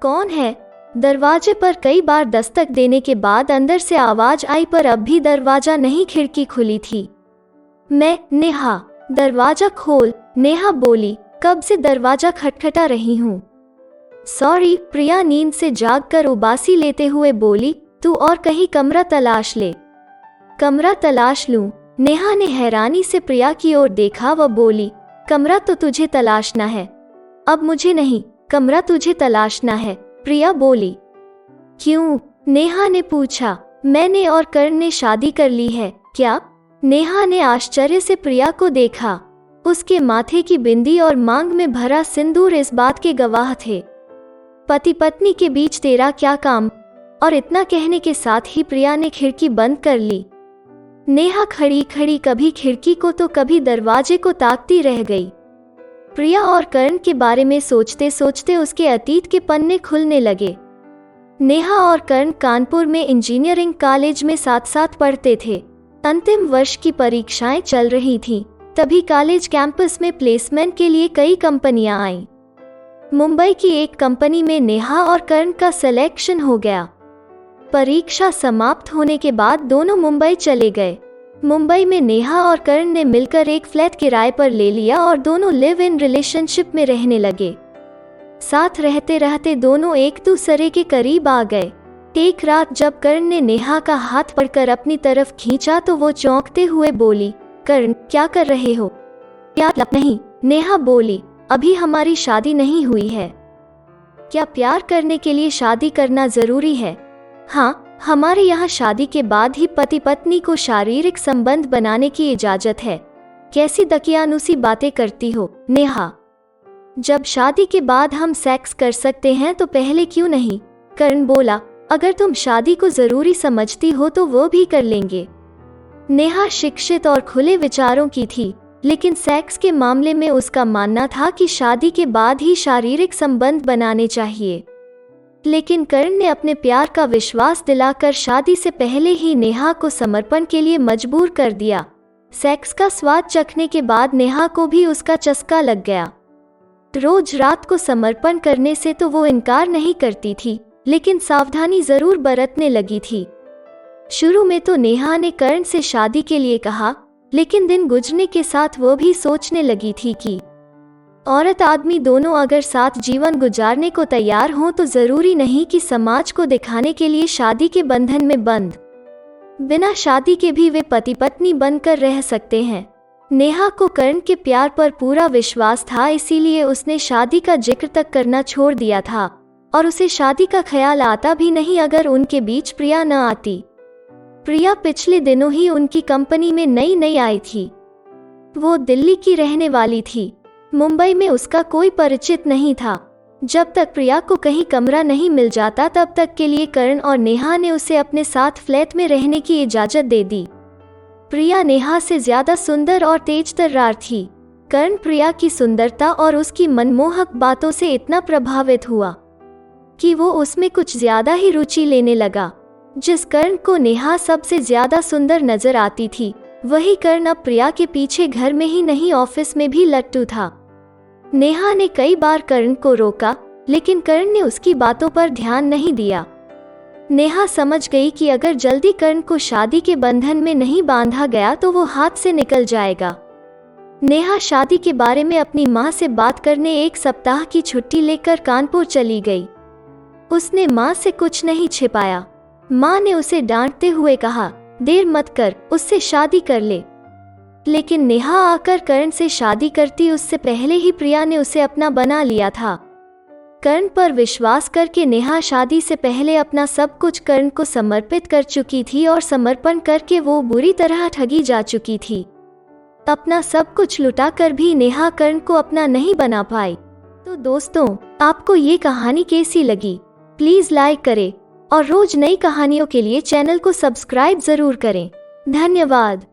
कौन है? दरवाजे पर कई बार दस्तक देने के बाद अंदर से आवाज आई, पर अब भी दरवाजा नहीं, खिड़की खुली थी। मैं, नेहा। दरवाजा खोल, नेहा बोली। कब से दरवाजा खटखटा रही हूँ। सॉरी, प्रिया नींद से जागकर उबासी लेते हुए बोली। तू और कहीं कमरा तलाश ले। कमरा तलाश लूं? नेहा ने हैरानी से प्रिया की ओर देखा। वह बोली, कमरा तो तुझे तलाशना है, अब मुझे नहीं। कमरा तुझे तलाशना है, प्रिया बोली। क्यों? नेहा ने पूछा। मैंने और कर्ण ने शादी कर ली है। क्या? नेहा ने आश्चर्य से प्रिया को देखा। उसके माथे की बिंदी और मांग में भरा सिंदूर इस बात के गवाह थे। पति पत्नी के बीच तेरा क्या काम? और इतना कहने के साथ ही प्रिया ने खिड़की बंद कर ली। नेहा खड़ी खड़ी कभी खिड़की को तो कभी दरवाजे को ताकती रह गई। प्रिया और कर्ण के बारे में सोचते सोचते उसके अतीत के पन्ने खुलने लगे। नेहा और कर्ण कानपुर में इंजीनियरिंग कॉलेज में साथ साथ पढ़ते थे। अंतिम वर्ष की परीक्षाएं चल रही थीं, तभी कॉलेज कैंपस में प्लेसमेंट के लिए कई कंपनियां आईं। मुंबई की एक कंपनी में नेहा और कर्ण का सिलेक्शन हो गया। परीक्षा समाप्त होने के बाद दोनों मुंबई चले गए। मुंबई में नेहा और कर्ण ने मिलकर एक फ्लैट किराए पर ले लिया और दोनों लिव इन रिलेशनशिप में रहने लगे। साथ रहते रहते दोनों एक दूसरे के करीब आ गए। एक रात जब कर्ण ने नेहा का हाथ पकड़कर अपनी तरफ खींचा तो वो चौंकते हुए बोली, कर्ण क्या कर रहे हो? क्या? नहीं, नेहा बोली, अभी हमारी शादी नहीं हुई है। क्या प्यार करने के लिए शादी करना जरूरी है? हाँ, हमारे यहाँ शादी के बाद ही पति पत्नी को शारीरिक संबंध बनाने की इजाजत है। कैसी दकियानुसी बातें करती हो, नेहा। जब शादी के बाद हम सेक्स कर सकते हैं तो पहले क्यों नहीं? कर्ण बोला, अगर तुम शादी को जरूरी समझती हो तो वो भी कर लेंगे। नेहा शिक्षित और खुले विचारों की थी, लेकिन सेक्स के मामले में उसका मानना था कि शादी के बाद ही शारीरिक संबंध बनाने चाहिए। लेकिन कर्ण ने अपने प्यार का विश्वास दिलाकर शादी से पहले ही नेहा को समर्पण के लिए मजबूर कर दिया। सेक्स का स्वाद चखने के बाद नेहा को भी उसका चस्का लग गया। रोज रात को समर्पण करने से तो वो इनकार नहीं करती थी, लेकिन सावधानी जरूर बरतने लगी थी। शुरू में तो नेहा ने कर्ण से शादी के लिए कहा, लेकिन दिन गुजरने के साथ वो भी सोचने लगी थी कि औरत आदमी दोनों अगर साथ जीवन गुजारने को तैयार हों तो जरूरी नहीं कि समाज को दिखाने के लिए शादी के बंधन में बंध बिना शादी के भी वे पति पत्नी बनकर रह सकते हैं। नेहा को कर्ण के प्यार पर पूरा विश्वास था, इसीलिए उसने शादी का जिक्र तक करना छोड़ दिया था और उसे शादी का ख्याल आता भी नहीं अगर उनके बीच प्रिया न आती। प्रिया पिछले दिनों ही उनकी कंपनी में नई आई थी। वो दिल्ली की रहने वाली थी। मुंबई में उसका कोई परिचित नहीं था। जब तक प्रिया को कहीं कमरा नहीं मिल जाता तब तक के लिए कर्ण और नेहा ने उसे अपने साथ फ्लैट में रहने की इजाजत दे दी। प्रिया नेहा से ज्यादा सुंदर और तेज तर्रार थी। कर्ण प्रिया की सुंदरता और उसकी मनमोहक बातों से इतना प्रभावित हुआ कि वो उसमें कुछ ज्यादा ही रुचि लेने लगा। जिस कर्ण को नेहा सबसे ज्यादा सुंदर नजर आती थी, वही कर्ण अब प्रिया के पीछे घर में ही नहीं ऑफिस में भी लट्टू था। नेहा ने कई बार कर्ण को रोका, लेकिन कर्ण ने उसकी बातों पर ध्यान नहीं दिया। नेहा समझ गई कि अगर जल्दी कर्ण को शादी के बंधन में नहीं बांधा गया तो वो हाथ से निकल जाएगा। नेहा शादी के बारे में अपनी माँ से बात करने एक सप्ताह की छुट्टी लेकर कानपुर चली गई। उसने माँ से कुछ नहीं छिपाया। माँ ने उसे डांटते हुए कहा, देर मत कर, उससे शादी कर ले। लेकिन नेहा आकर कर्ण से शादी करती उससे पहले ही प्रिया ने उसे अपना बना लिया था। कर्ण पर विश्वास करके नेहा शादी से पहले अपना सब कुछ कर्ण को समर्पित कर चुकी थी और समर्पण करके वो बुरी तरह ठगी जा चुकी थी। अपना सब कुछ लुटाकर भी नेहा कर्ण को अपना नहीं बना पाई। तो दोस्तों, आपको ये कहानी कैसी लगी? प्लीज लाइक करें और रोज नई कहानियों के लिए चैनल को सब्सक्राइब जरूर करें। धन्यवाद।